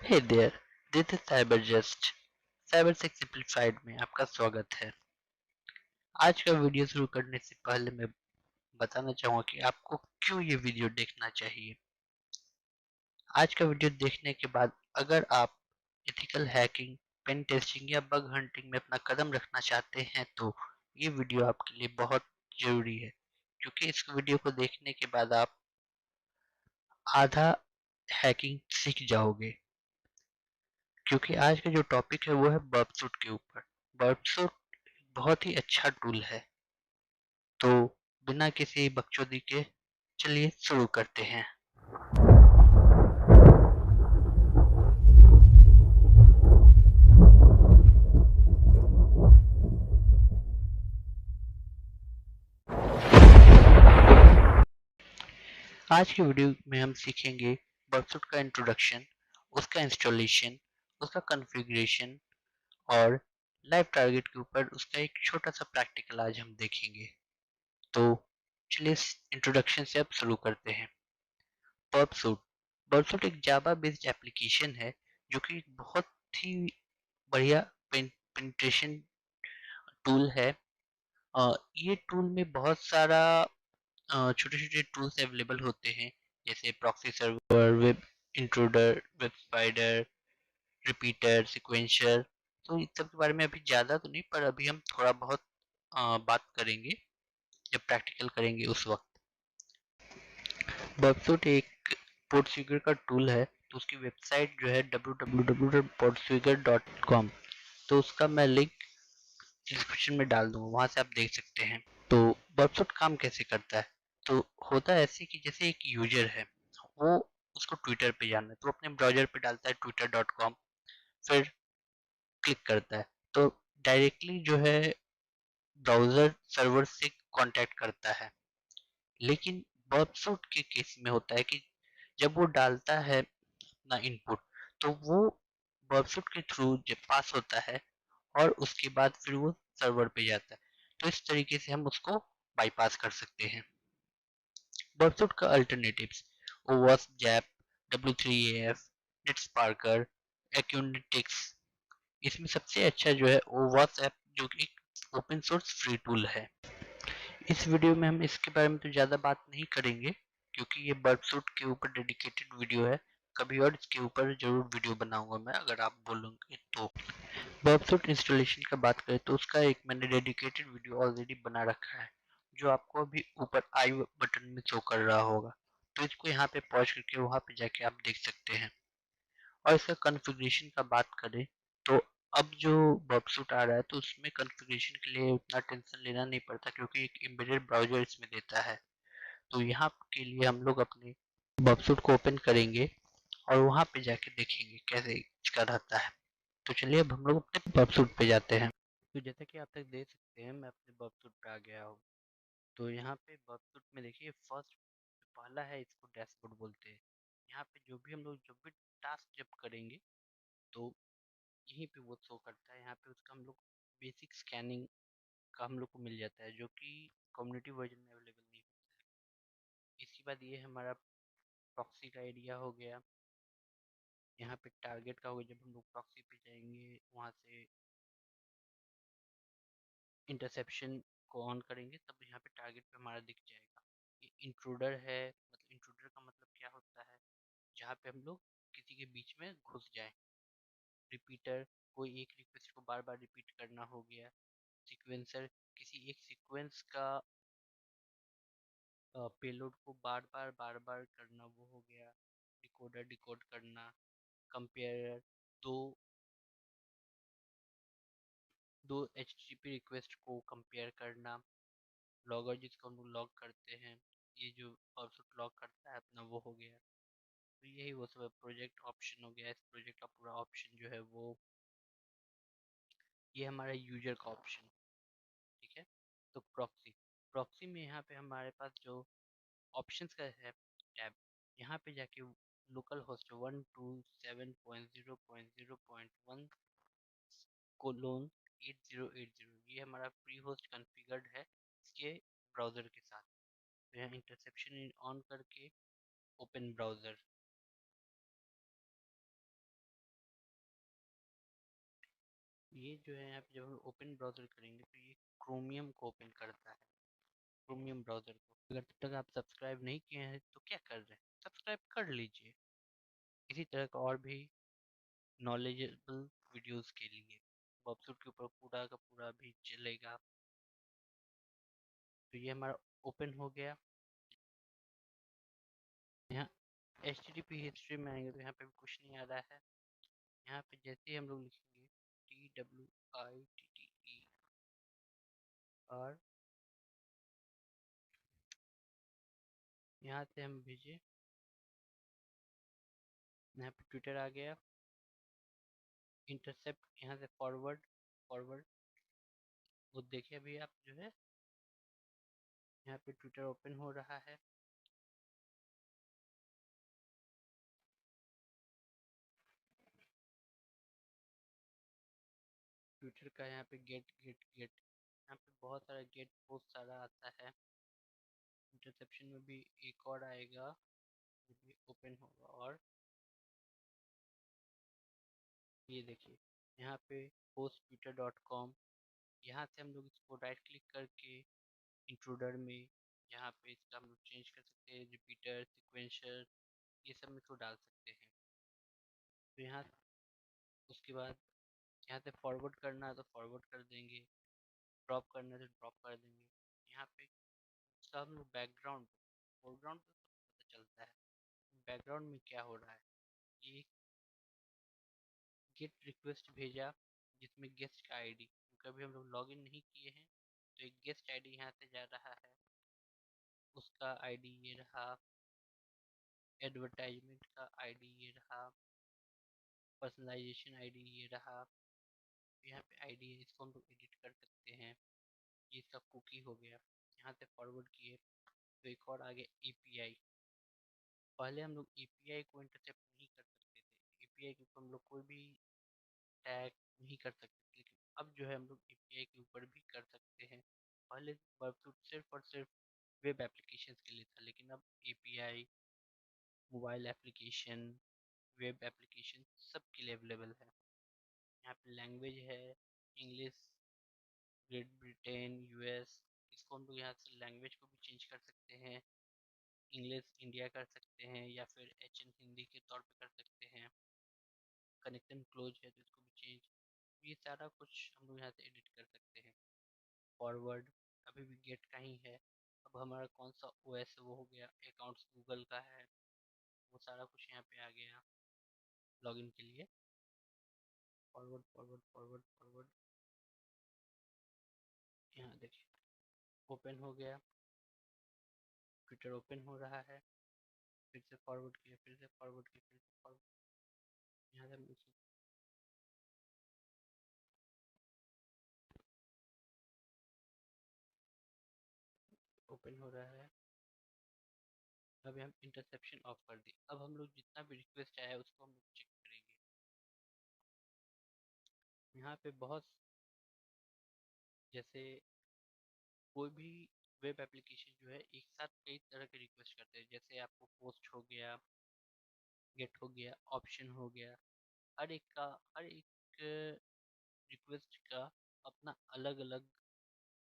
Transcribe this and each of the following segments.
Hey there, this is cyber just cyber sex simplified में आपका स्वागत है। आज का वीडियो शुरू करने से पहले मैं बताना चाहूँगा कि आपको क्यों ये वीडियो देखना चाहिए। आज का वीडियो देखने के बाद अगर आप एथिकल हैकिंग, पेन टेस्टिंग या बग हंटिंग में अपना कदम रखना चाहते हैं तो ये वीडियो आपके लिए बहुत ज़रूरी है, क्योंकि इस वीडियो को देखने के बाद आप आधा हैकिंग सीख जाओगे। क्योंकि आज का जो टॉपिक है वो है बर्बसूट के ऊपर। बर्बसूट बहुत ही अच्छा टूल है। तो बिना किसी बकचोदी के चलिए शुरू करते हैं। आज की वीडियो में हम सीखेंगे बर्बसूट का इंट्रोडक्शन, उसका इंस्टॉलेशन, उसका कॉन्फ़िगरेशन और लाइव टारगेट के ऊपर उसका एक छोटा सा प्रैक्टिकल आज हम देखेंगे। तो चलिए इस इंट्रोडक्शन से अब शुरू करते हैं। बर्बसूट बर्बसूट एक जावा बेस्ड एप्लीकेशन है जो कि एक बहुत ही बढ़िया पेनिट्रेशन टूल है। ये टूल में बहुत सारा छोटे-छोटे टूल्स अवेलेबल होते हैं, जैसे proxy server, web intruder, web spider, repeater, sequencer. तो इन सब के बारे में अभी ज़्यादा तो नहीं, पर अभी हम थोड़ा बहुत बात करेंगे जब प्रैक्टिकल करेंगे उस वक्त। बर्बसूट एक पोर्टस्वीगर का टूल है, तो उसकी वेबसाइट जो है www.portswigger.com, तो उसका मैं लिंक डिस्क्रिप्शन में डाल दूंगा, वहां से आप देख सकते हैं। तो बर्बसूट काम कैसे करता है? तो होता है ऐसे कि जैसे एक यूजर है, वो उसको ट्विटर पे जाना है तो अपने ब्राउज़र पे डालता है twitter.com, फिर क्लिक करता है तो डायरेक्टली जो है ब्राउज़र सर्वर से कांटेक्ट करता है। लेकिन बर्बसूट के केस में होता है कि जब वो डालता है अपना इनपुट, तो वो बर्बसूट के थ्रू जब पास होता है और उसके बाद फिर वो सर्वर पे जाता है। तो इस तरीके से हम उसको बाईपास कर सकते हैं। बर्बसूट का अल्टरनेटिव्स ओवास, जैप, W3AF, नेटस्पार्कर, एक्यूनेटिक्स। इसमें सबसे अच्छा जो है ओवास ऐप, जो कि एक ओपन सोर्स फ्री टूल है। इस वीडियो में हम इसके बारे में तो ज़्यादा बात नहीं करेंगे, क्योंकि ये बर्बसूट के ऊपर डेडिकेटेड वीडियो है। कभी और इसके ऊपर जरूर वीडियो बनाऊंगा मैं, अगर आप बोलोगे तो। बर्बसूट इंस्टॉलेशन का बात करें तो उसका एक मैंने डेडिकेटेड वीडियो ऑलरेडी बना रखा है, जो आपको अभी ऊपर आई बटन में शो कर रहा होगा। तो इसको यहाँ पे पॉज करके वहाँ पे जाके आप देख सकते हैं। और इसका कॉन्फ़िगरेशन का बात करें तो अब जो बर्बसूट आ रहा है तो उसमें कॉन्फ़िगरेशन के लिए उतना टेंशन लेना नहीं पड़ता, क्योंकि एक एम्बेडेड ब्राउज़र इसमें देता है। तो यहाँ के लिए हम लोग अपने बर्बसूट को ओपन करेंगे और वहाँ पे जाके देखेंगे कैसे इसका रहता है। तो चलिए अब हम लोग अपने बर्बसूट पे जाते हैं। तो जैसा कि आप तक देख सकते हैं, मैं अपने बर्बसूट पे आ गया हूँ। तो यहाँ पे बर्बसूट में देखिए, फर्स्ट पहला है, इसको डैशबोर्ड बोलते हैं। यहाँ पे जो भी हम लोग जब भी टास्क जब करेंगे तो यहीं पे वो शो करता है। यहाँ पे उसका हम लोग बेसिक स्कैनिंग का हम लोग को मिल जाता है, जो कि कम्युनिटी वर्जन में अवेलेबल नहीं होता है। इसके बाद ये हमारा प्रॉक्सी का एरिया हो गया। यहाँ पे टारगेट का होगा, जब हम लोग प्रॉक्सी पे जाएंगे वहाँ से इंटरसेप्शन को ऑन करेंगे तब यहाँ पे टारगेट पे हमारा दिख जाएगा। ये इंट्रूडर है, मतलब इंट्रूडर का मतलब क्या होता है, जहाँ पे हम लोग किसी के बीच में घुस जाए। रिपीटर, कोई एक रिक्वेस्ट को बार बार रिपीट करना हो गया। सीक्वेंसर, किसी एक सीक्वेंस का पेलोड को बार बार करना, वो हो गया। डिकोडर, डिकोड करना। कंपेयर, दो दो HTTP रिक्वेस्ट को कंपेयर करना। लॉगर, जिसको हम लोग लॉग करते हैं, ये जो परसोट लॉग करता है अपना, वो हो गया। तो यही वो सब प्रोजेक्ट ऑप्शन हो गया। इस प्रोजेक्ट का पूरा ऑप्शन जो है वो, ये हमारा यूजर का ऑप्शन। ठीक है। तो प्रॉक्सी, प्रॉक्सी में यहाँ पे हमारे पास जो ऑप्शंस का है टैब, यहाँ पे जाके लोकल होस्ट 127.0.0.1 कोलोन 8080, ये हमारा प्री होस्ट कॉन्फ़िगर्ड है इसके ब्राउज़र के साथ। तो यहाँ इंटरसेप्शन ऑन करके ओपन ब्राउज़र, ये जो है आप जब हम ओपन ब्राउज़र करेंगे तो ये क्रोमियम को ओपन करता है, क्रोमियम ब्राउज़र को। अगर तब तक आप सब्सक्राइब नहीं किए हैं तो क्या कर रहे हैं, सब्सक्राइब कर लीजिए इसी तरह का और भी नॉलेजेबल वीडियोस के लिए। बॉबसूट के ऊपर पूरा का पूरा भी चलेगा। तो ये हमारा ओपन हो गया। यहाँ HTTP हिस्ट्री में आएंगे तो यहाँ पे भी कुछ नहीं आ रहा है। यहाँ पे जैसे ही हम लोग लिखेंगे TWITTER, यहाँ से हम भेजे, यहाँ पे ट्विटर आ गया। इंटरसेप्ट यहाँ से फॉरवर्ड, फॉरवर्ड वो देखिए अभी आप जो है यहाँ पे ट्विटर ओपन हो रहा है। ट्विटर का यहाँ पे गेट गेट गेट, यहाँ पे बहुत सारा गेट बहुत सारा आता है। इंटरसेप्शन में भी एक और आएगा, वो भी ओपन होगा। और ये देखिए यहाँ पे hosttwitter.com, यहाँ से हम लोग इसको राइट क्लिक करके इंट्रूडर में यहाँ पे इसका हम लोग चेंज कर सकते हैं, रिपीटर, सिक्वेंसर, ये सब में इसको डाल सकते हैं। तो यहाँ उसके बाद यहाँ से फॉरवर्ड करना है तो फॉरवर्ड कर देंगे, ड्रॉप करना है तो ड्रॉप कर देंगे। यहाँ पे उसका हम लोग बैकग्राउंड, फोरग्राउंड तो सब पता चलता है, बैकग्राउंड में क्या हो रहा है। ये गेट रिक्वेस्ट भेजा जिसमें गेस्ट का आईडी, कभी हम लोग लॉगिन नहीं किए हैं तो एक गेस्ट आईडी यहाँ से जा रहा है, उसका आईडी ये रहा, एडवर्टाइजमेंट का आईडी ये रहा, पर्सनलाइजेशन आईडी ये रहा। यहाँ पे आईडी है, इसको हम लोग एडिट कर सकते हैं। ये इसका कुकी हो गया। यहाँ से फॉरवर्ड किए तो एक और आ गया एपीआई। पहले हम लोग एपीआई को इंटरसेप्ट नहीं कर सकते थे, एपीआई के ऊपर हम लोग कोई भी टैग नहीं कर सकते थे, लेकिन अब जो है हम लोग एपीआई के ऊपर भी कर सकते हैं। पहले वर्कसूट सिर्फ और सिर्फ वेब एप्लीकेशन के लिए था, लेकिन अब API, mobile application, web application सब के लिए अवेलेबल है। यहाँ पे लैंग्वेज है इंग्लिश, ग्रेट ब्रिटेन, यूएस, इसको हम लोग यहाँ से लैंग्वेज को भी चेंज कर सकते हैं। इंग्लिश इंडिया कर सकते हैं या फिर एच एन हिंदी के तौर पे कर सकते हैं। कनेक्शन क्लोज है तो इसको भी चेंज, ये सारा कुछ हम लोग यहाँ से एडिट कर सकते हैं। फॉरवर्ड अभी भी गेट का ही है। अब हमारा कौन सा ओएस वो हो गया, अकाउंट्स गूगल का है, वो सारा कुछ यहाँ पे आ गया लॉगिन के लिए। फॉरवर्ड फॉरवर्ड फॉरवर्ड फॉरवर्ड, यहाँ देखिए ओपन हो गया, ट्विटर ओपन हो रहा है। फिर से फॉरवर्ड किया, फिर से फॉरवर्ड किया, फिर से फॉरवर्ड, यहाँ से ओपन हो रहा है। अभी हम इंटरसेप्शन ऑफ कर दी। अब हम लोग जितना भी रिक्वेस्ट आया है उसको हम लोग चेक करेंगे। यहाँ पे बहुत, जैसे कोई भी वेब एप्लीकेशन जो है एक साथ कई तरह के रिक्वेस्ट करते हैं, जैसे आपको पोस्ट हो गया, गेट हो गया, ऑप्शन हो गया, हर एक का, हर एक रिक्वेस्ट का अपना अलग अलग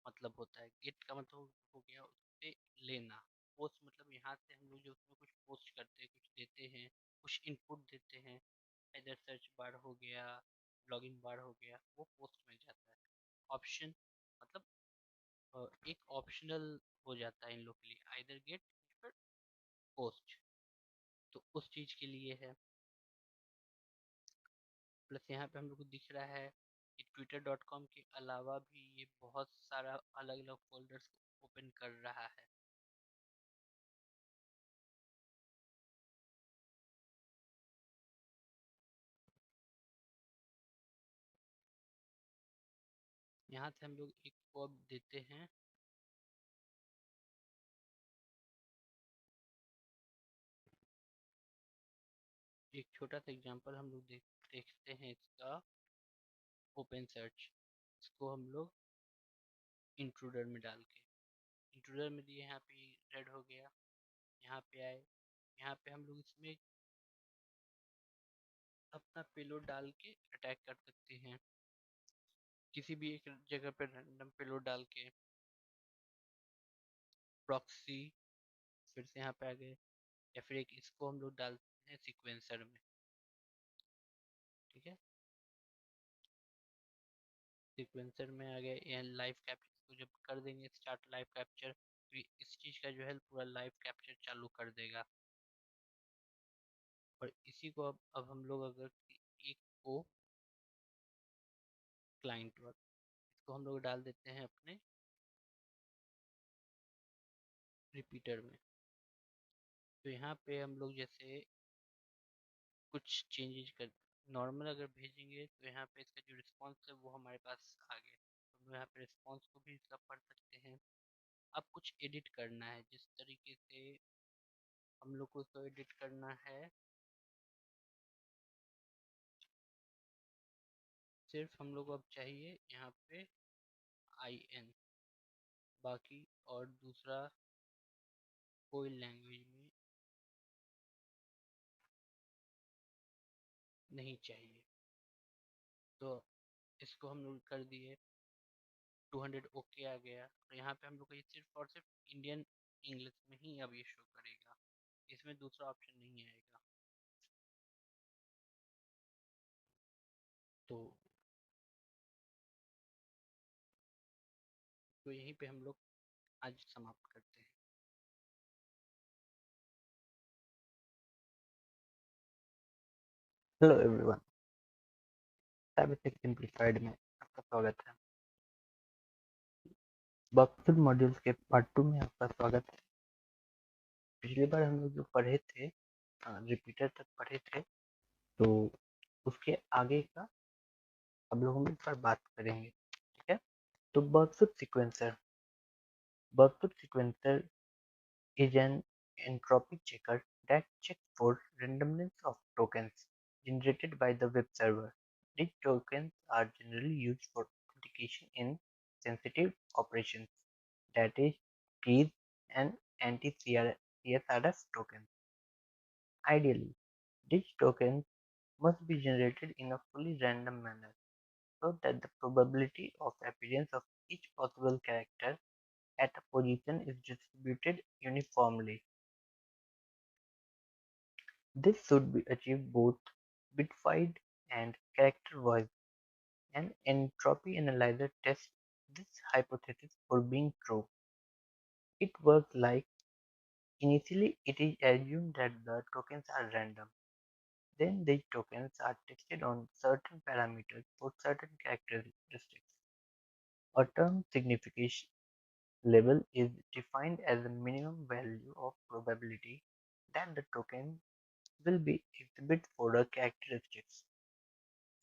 मतलब होता है। गेट का मतलब हो गया उससे लेना, पोस्ट मतलब यहाँ से हम लोग जो उसमें कुछ पोस्ट करते हैं, कुछ देते हैं, कुछ इनपुट देते हैं, इधर सर्च बार हो गया, लॉगिन बार हो गया, वो पोस्ट में जाता है। ऑप्शन मतलब एक ऑप्शनल हो जाता है इन लोग के लिए, आइदर गेट फिर पोस्ट, तो उस चीज के लिए है। प्लस यहाँ पे हम लोग को दिख रहा है कि twitter.com के अलावा भी ये बहुत सारा अलग अलग फोल्डर्स को ओपन कर रहा है। यहाँ से हम लोग एक को अब देते हैं, एक छोटा सा एग्जांपल हम लोग देखते हैं इसका। ओपन सर्च, इसको हम लोग इंट्रूडर में डाल के, इंट्रूडर में दिए, यहाँ पे रेड हो गया। यहाँ पे आए, यहाँ पे हम लोग इसमें अपना पेलोड डाल के अटैक कर सकते हैं। किसी भी एक जगह पे रैंडम पेलोड डाल के प्रॉक्सी, फिर से यहाँ पे आ गए, या फिर एक इसको हम लोग डालते हैं सीक्वेंसर में। ठीक है, सीक्वेंसर में आ गए, यहाँ लाइव कैप्चर को जब कर देंगे स्टार्ट लाइव कैप्चर, तो इस चीज़ का जो है पूरा लाइव कैप्चर चालू कर देगा। और इसी को अब हम लोग अगर एक को क्लाइंट वर्क, इसको हम लोग डाल देते हैं अपने रिपीटर में। तो यहाँ पे हम लोग जैसे कुछ चेंजेस कर, नॉर्मल अगर भेजेंगे तो यहाँ पे इसका जो रिस्पांस है वो हमारे पास आ गया, तो हम यहाँ पे रिस्पांस को भी इसका पढ़ सकते हैं। अब कुछ एडिट करना है, जिस तरीके से हम लोग को इसको एडिट करना है, सिर्फ हम लोग को अब चाहिए यहाँ पे IN, बाकी और दूसरा कोई लैंग्वेज में नहीं चाहिए। तो इसको हम लोग कर दिए, 200 ओके आ गया। तो यहाँ पे हम लोग को ये सिर्फ और सिर्फ इंडियन इंग्लिश में ही अब ये शो करेगा, इसमें दूसरा ऑप्शन नहीं आएगा। तो यहीं पे हम लोग आज समाप्त करते हैं। हेलो एवरीवन, साइबरटेक सिंप्लीफाइड में आपका स्वागत है। बक्सर मॉड्यूल्स के पार्ट 2 में आपका स्वागत है। पिछली बार हम लोग जो पढ़े थे, रिपीटर तक पढ़े थे, तो उसके आगे का अब लोग हम इस पर बात करेंगे। ठीक है, तो बर्कफुट sequencer is an entropy checker that checks for randomness of tokens generated by the web server. These tokens are generally used for authentication in sensitive operations, that is, keys and anti-CSRF tokens. Ideally, these tokens must be generated in a fully random manner so that the probability of appearance of each possible character at a position is distributed uniformly. This should be achieved both bitwise and character-wise. An entropy analyzer tests this hypothesis for being true. It works like: initially it is assumed that the tokens are random. Then these tokens are tested on certain parameters for certain characteristics. A term signification level is defined as the minimum value of probability that the token will be exhibit for the characteristics,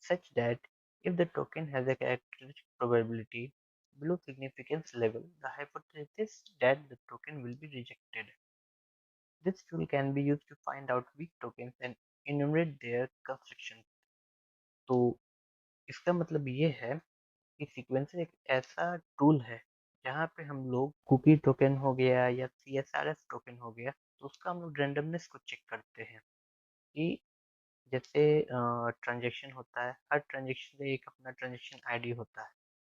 such that if the token has a characteristic probability below significance level, the hypothesis that the token will be rejected. This tool can be used to find out weak tokens and enumerate their constructions. तो इसका मतलब ये है कि sequencer एक ऐसा tool है जहाँ पे हम लोग कुकी टोकन हो गया या CSRF टोकन हो गया, तो उसका हम लोग रेंडमनेस को चेक करते हैं कि जैसे ट्रांजेक्शन होता है, हर ट्रांजेक्शन का एक अपना ट्रांजेक्शन आईडी होता है,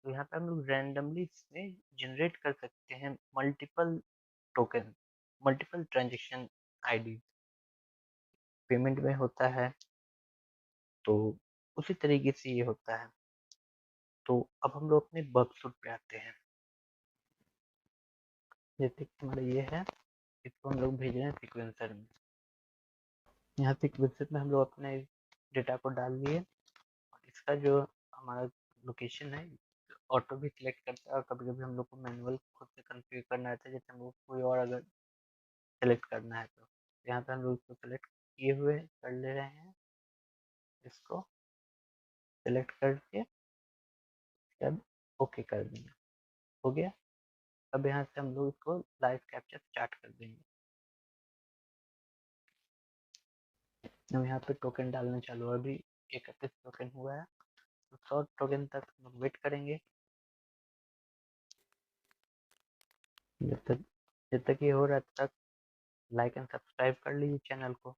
तो यहाँ पे हम लोग रैंडमली इसमें जनरेट कर सकते हैं multiple token, multiple transaction ID payment में होता है। तो उसी तरीके से ये होता है। तो अब हम लोग अपने वर्कफ्लो पे आते हैं। जैसे कि हमारा ये है, इसको हम लोग भेज रहे हैं सीक्वेंसर में। यहाँ सीक्वेंसर में हम लोग अपने डेटा को डाल दिए, और इसका जो हमारा लोकेशन है ऑटो भी सिलेक्ट करता है, और कभी कभी हम लोग को मैनुअल खुद से कन्फिगर करना रहता है, जैसे हम लोग कोई और अगर सेलेक्ट करना है तो यहाँ पे हम लोग इसको सेलेक्ट किए हुए कर ले रहे हैं। इसको सेलेक्ट करके अब ओके कर देंगे, हो गया। अब यहाँ से हम लोग इसको लाइव कैप्चर स्टार्ट कर देंगे। अब यहाँ पे टोकन डालना चालू, अभी 31 टोकन हुआ है, तो 100 टोकन तक हम लोग वेट करेंगे। जब तक ये हो रहा है तब तक लाइक एंड सब्सक्राइब कर लीजिए चैनल को।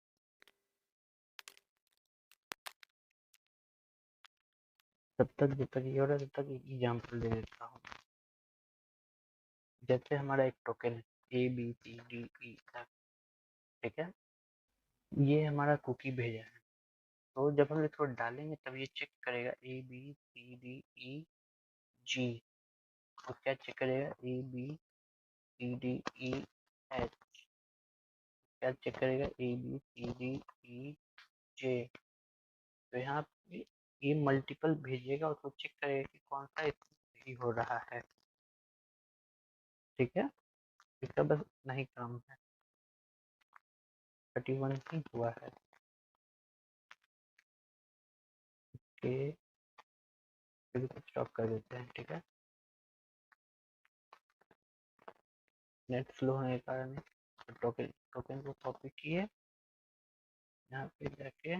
तब तक जब तक ये हो रहा है तब तक एक एग्जाम्पल दे देता हूँ। जैसे हमारा एक टोकन है ABCDEF, ठीक है, ये हमारा कुकी भेजा है। तो जब हम इसको डालेंगे तब ये चेक करेगा ABCDEG, और क्या चेक करेगा ABCDEH, क्या चेक करेगा ABCDEJ। तो यहाँ पे ये मल्टीपल भेजेगा, उसको चेक करेगा कि कौन सा सही हो रहा है। ठीक है, इसका बस नहीं काम है, 31 ही हुआ है। स्टॉप कर देते हैं। ठीक है, नेट स्लो होने के कारण टोकन टोकन को कॉपी किए, यहाँ पे जाके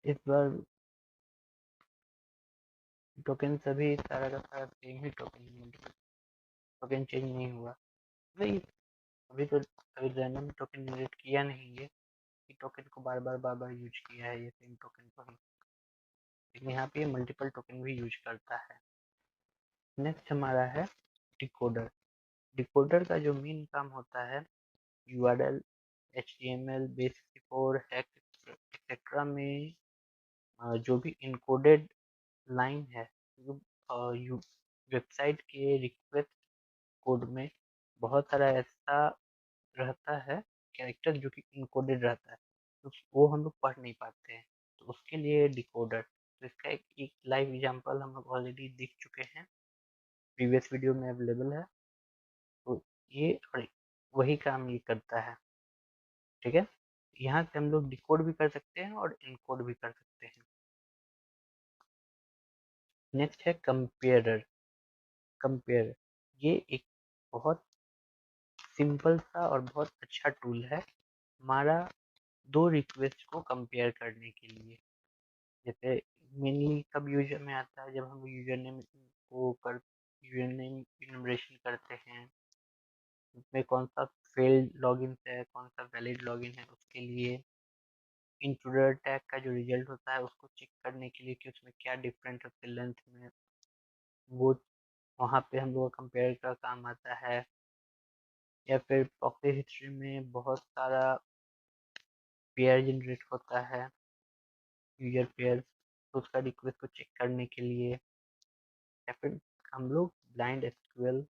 इस बार टोकन सभी सारा का सारा सेम ही टोकन, टोकन चेंज नहीं हुआ भाई। अभी तो अभी रैंडम टोकन जनरेट किया नहीं है कि टोकन को बार बार यूज किया है ये सेम टोकन को ही, लेकिन यहाँ पे मल्टीपल टोकन भी यूज करता है। नेक्स्ट हमारा है डिकोडर। डिकोडर का जो मेन काम होता है URL, HTML, base64, hex etcetera में जो भी इनकोडेड लाइन है, वेबसाइट के रिक्वेस्ट कोड में बहुत सारा ऐसा रहता है कैरेक्टर जो कि इनकोडेड रहता है, तो वो हम लोग पढ़ नहीं पाते हैं, तो उसके लिए डिकोडर। तो इसका एक लाइव एग्जांपल हम लोग ऑलरेडी देख चुके हैं, प्रीवियस वीडियो में अवेलेबल है। तो ये वही काम ये करता है। ठीक है, यहाँ से हम लोग डिकोड भी कर सकते हैं और इनकोड भी कर सकते हैं। नेक्स्ट है कंपेयरर। कंपेयर, ये एक बहुत सिंपल सा और बहुत अच्छा टूल है हमारा दो रिक्वेस्ट को कंपेयर करने के लिए। जैसे मेनली कब यूजर में आता है, जब हम यूजर नेम को कर यूजर नेम इनमरेशन करते हैं, उसमें कौन सा फेल्ड लॉगिन है कौन सा वैलिड लॉगिन है, उसके लिए इंट्रूडर टैग का जो रिजल्ट होता है उसको चेक करने के लिए कि उसमें क्या डिफरेंट होते हैं लेंथ में, वो वहाँ पे हम लोग कंपेयर का काम आता है। या फिर प्रॉक्सी हिस्ट्री में बहुत सारा पेयर जनरेट होता है, यूजर पेयर, तो उसका रिक्वेस्ट को चेक करने के लिए। या फिर हम लोग ब्लाइंड एसक्यूएल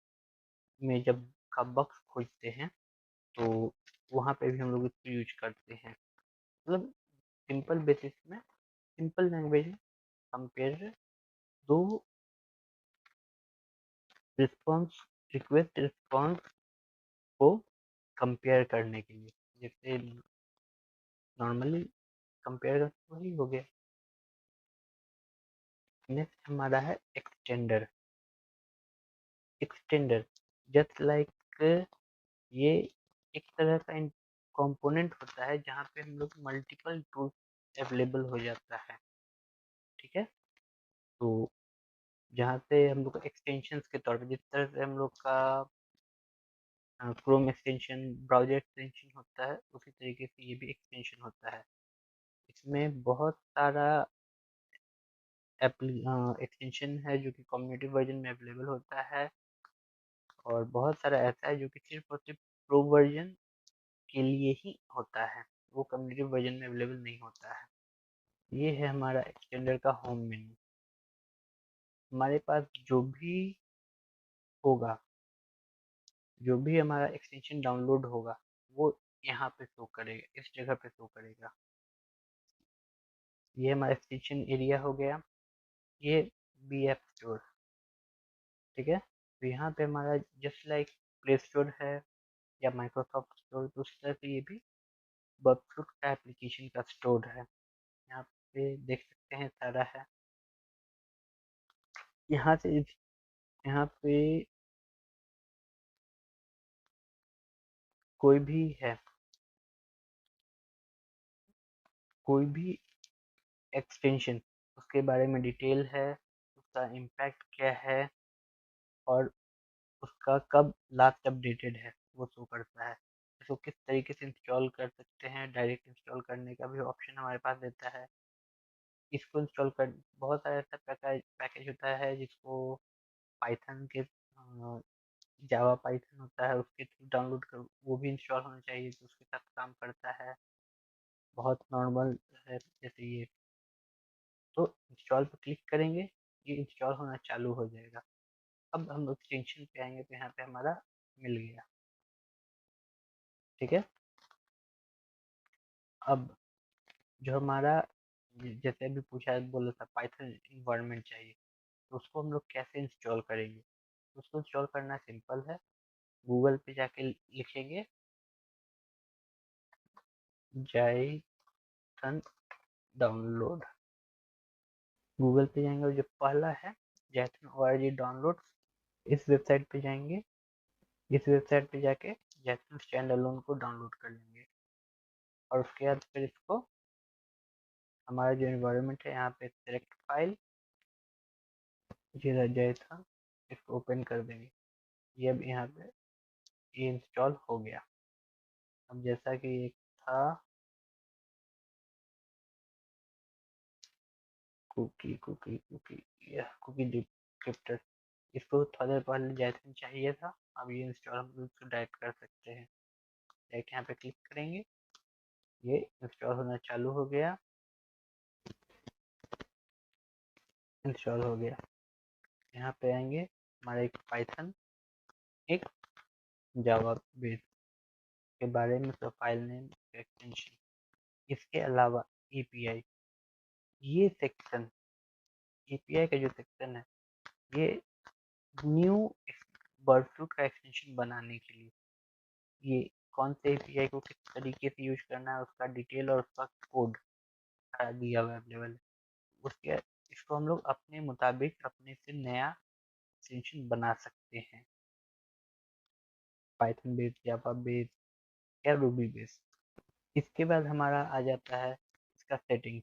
में जब का बग्स खोजते हैं तो वहाँ पे भी हम लोग इसको यूज करते हैं। मतलब सिंपल बेसिस में, सिंपल लैंग्वेज में कंपेयर दो रिस्पॉन्स, रिक्वेस्ट रिस्पॉन्स को कंपेयर करने के लिए। जैसे नॉर्मली कंपेयर तो वही हो गया। नेक्स्ट हमारा है एक्सटेंडर। एक्सटेंडर जस्ट लाइक ये एक तरह का कंपोनेंट होता है जहाँ पे हम लोग मल्टीपल टूल्स अवेलेबल हो जाता है। ठीक है, तो जहाँ से हम लोग एक्सटेंशंस के तौर पे, जिस तरह से हम लोग का क्रोम एक्सटेंशन, ब्राउजर एक्सटेंशन होता है, उसी तरीके से ये भी एक्सटेंशन होता है। इसमें बहुत सारा एक्सटेंशन है जो कि कम्युनिटी वर्जन में अवेलेबल होता है, और बहुत सारा ऐसा है जो कि सिर्फ और सिर्फ प्रो वर्जन के लिए ही होता है, वो कम्युनिटी वर्जन में अवेलेबल नहीं होता है। ये है हमारा एक्सटेंडर का होम मेन्यू। हमारे पास जो भी होगा, जो भी हमारा एक्सटेंशन डाउनलोड होगा वो यहाँ पे शो करेगा, इस जगह पे शो करेगा। ये हमारा एक्सटेंशन एरिया हो गया, ये BF स्टोर। ठीक है, तो यहाँ पे हमारा जस्ट लाइक प्ले स्टोर है या माइक्रोसॉफ्ट स्टोर, तो उस तरह से ये भी बगफ्रूट का एप्लीकेशन का स्टोर है। यहाँ पे देख सकते हैं सारा है। यहाँ से यहाँ पे कोई भी है, कोई भी एक्सटेंशन, उसके बारे में डिटेल है, उसका इम्पैक्ट क्या है और उसका कब लास्ट अपडेटेड है वो शो करता है। इसको किस तरीके से इंस्टॉल कर सकते हैं, डायरेक्ट इंस्टॉल करने का भी ऑप्शन हमारे पास देता है। इसको इंस्टॉल कर बहुत सारा ऐसा पैकेज होता है जिसको पाइथन के जावा पाइथन होता है उसके थ्रू डाउनलोड कर वो भी इंस्टॉल होना चाहिए तो उसके साथ काम करता है। बहुत नॉर्मल है जैसे ये। तो इंस्टॉल पर क्लिक करेंगे, ये इंस्टॉल होना चालू हो जाएगा। अब हम एक्सटेंशन पे आएंगे तो यहाँ पे हमारा मिल गया। ठीक है। अब जो हमारा जैसे अभी पूछा बोला था पाइथन इन्वायरमेंट चाहिए तो उसको हम लोग कैसे इंस्टॉल करेंगे। उसको इंस्टॉल करना सिंपल है। गूगल पे जाके लिखेंगे जाइथन डाउनलोड। गूगल पे जाएंगे और जो पहला है जाइथन ORG डाउनलोड, इस वेबसाइट पे जाएंगे। इस वेबसाइट पे जाके जाइथन स्टैंड अलोन को डाउनलोड कर लेंगे और उसके बाद फिर इसको हमारा जो इन्वायरमेंट है यहाँ पे सेलेक्ट फाइल ये रह जाए था, इसको ओपन कर देंगे। ये अब यहाँ पे ये इंस्टॉल हो गया। अब जैसा कि एक था कुकी कुकी कुकी यह कुकी डिस्क्रिप्टर, इसको थोड़ा देर पहले जैसे चाहिए था। अब ये इंस्टॉल हम लोग इसको डायरेक्ट कर सकते हैं। डायरेक्ट यहाँ पे क्लिक करेंगे, ये इंस्टॉल होना चालू हो गया। इंस्टॉल हो गया। यहाँ पे आएंगे हमारा एक पाइथन एक जावा बेस के बारे में तो फाइल नेम एक्सटेंशन, इसके अलावा एपीआई, ये सेक्शन एपीआई का जो सेक्शन है ये न्यू बर्डफ्लूट का एक्सटेंशन बनाने के लिए ये कौन से एपीआई को किस तरीके से यूज करना है उसका डिटेल और उसका कोड दिया हुआ अवेलेबल है। उसके इसको हम लोग अपने मुताबिक अपने से नया एक्सटेंशन बना सकते हैं, पाइथन बेस जावा बेस या रूबी बेस। इसके बाद हमारा आ जाता है इसका सेटिंग।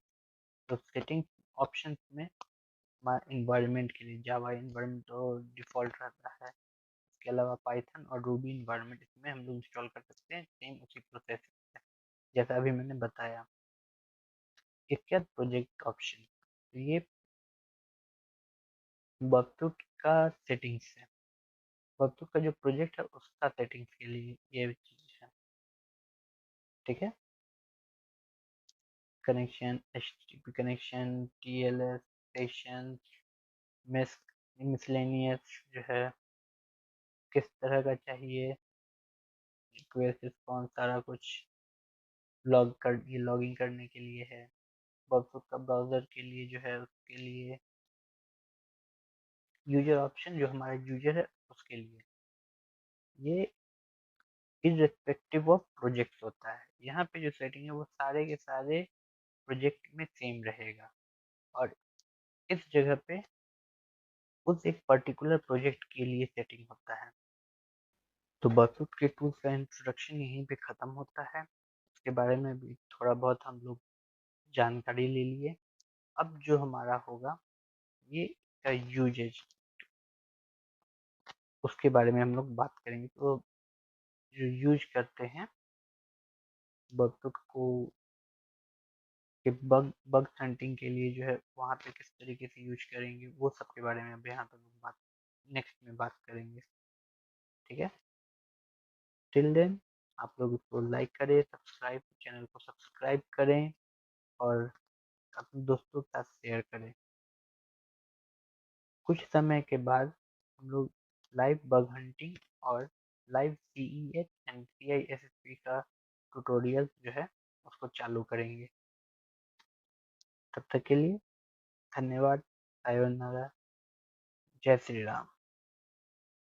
तो सेटिंग ऑप्शन में हमारा इन्वायरमेंट के लिए जावा इन्वायरमेंट तो डिफॉल्ट रहता है। इसके अलावा पाइथन और रूबी इन्वायरमेंट इसमें हम लोग इंस्टॉल कर सकते हैं सेम उसी प्रोसेस से जैसा अभी मैंने बताया। इसके बाद प्रोजेक्ट ऑप्शन, तो ये बकटूट का सेटिंग्स है। बकटूट का जो प्रोजेक्ट है उसका सेटिंग्स के लिए ये चीज है। ठीक है। Connection HTTP connection TLS session miscellaneous जो है किस तरह का चाहिए रिक्वेस्ट रिस्पॉन्स सारा कुछ ये लॉगिन करने के लिए है। बकटूट का ब्राउजर के लिए जो है उसके लिए यूजर ऑप्शन जो हमारा यूजर है उसके लिए ये इररिस्पेक्टिव ऑफ प्रोजेक्ट होता है। यहाँ पे जो सेटिंग है वो सारे के सारे प्रोजेक्ट में सेम रहेगा और इस जगह पे उस एक पर्टिकुलर प्रोजेक्ट के लिए सेटिंग होता है। तो बकरूट के टूल्स का इंट्रोडक्शन यहीं पे ख़त्म होता है। उसके बारे में भी थोड़ा बहुत हम लोग जानकारी ले लिए। अब जो हमारा होगा ये का यूजेज उसके बारे में हम लोग बात करेंगे। तो जो यूज करते हैं बकरूट को कि बग हंटिंग के लिए जो है वहाँ पे किस तरीके से यूज करेंगे वो सब के बारे में अब यहाँ पे बात नेक्स्ट में बात करेंगे। ठीक है। टिल देन आप लोग इसको लाइक करें, सब्सक्राइब चैनल को सब्सक्राइब करें और अपने दोस्तों के साथ शेयर करें। कुछ समय के बाद हम लोग लाइव बग हंटिंग और लाइव CEH एंड CISSP का ट्यूटोरियल जो है उसको चालू करेंगे। तब तक के लिए धन्यवाद। सायोनारा। जय श्री राम।